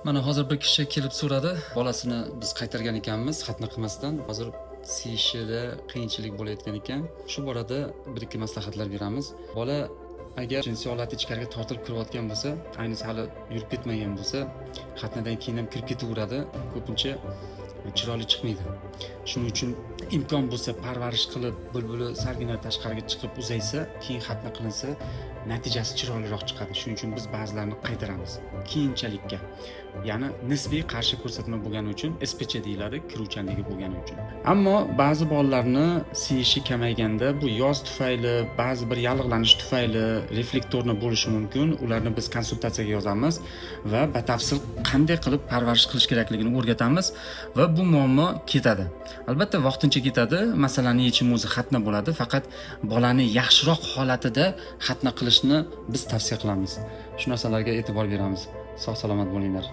Mana hozir bir kishi kelib so'radi. Bolasini biz qaytargan ekanmiz, xatna qilmasdan. Hozir siyishida qiyinchilik bo'layotgan ekan. Shu borada bir ikki maslahatlar beramiz. Bola agar jinsiy holati ichkariga tortilib kirayotgan bo'lsa, ayniqsa hali yurib ketmagan bo'lsa, xatnadan keyin ham kirib ketaveradi. Ko'pincha chiroyli chiqmaydi. Shuning uchun imkon bo'lsa parvarish qilib, bulbuli sargina tashqariga chiqib uzaysa, keyin xatna qilinsa, natijasi chiroyliroq chiqadi. Shuning uchun biz ba'zilarini qaytaramiz. Keyinchalikka. Ya'ni nisbiy qarshi ko'rsatma bo'lgani uchun SPC deyiladi, kiruvchanligi bo'lgani uchun. Ammo ba'zi bolalarni siyishi kamayganda bu yoz tufayli, ba'zi bir yallig'lanish tufayli reflektorni bo'lishi mumkin. Ularni biz konsultatsiyaga yozamiz va batafsil qanday qilib parvarish qilish kerakligini o'rgatamiz va bu muammo ketadi. Albatta vaqtincha ketadi, masalaning yechimi o'zi xatna bo'ladi, faqat bolani yaxshiroq holatida xatna qilishni biz tavsiya qilamiz. Shu narsalarga e'tibor beramiz. Sog' salomat bo'linglar.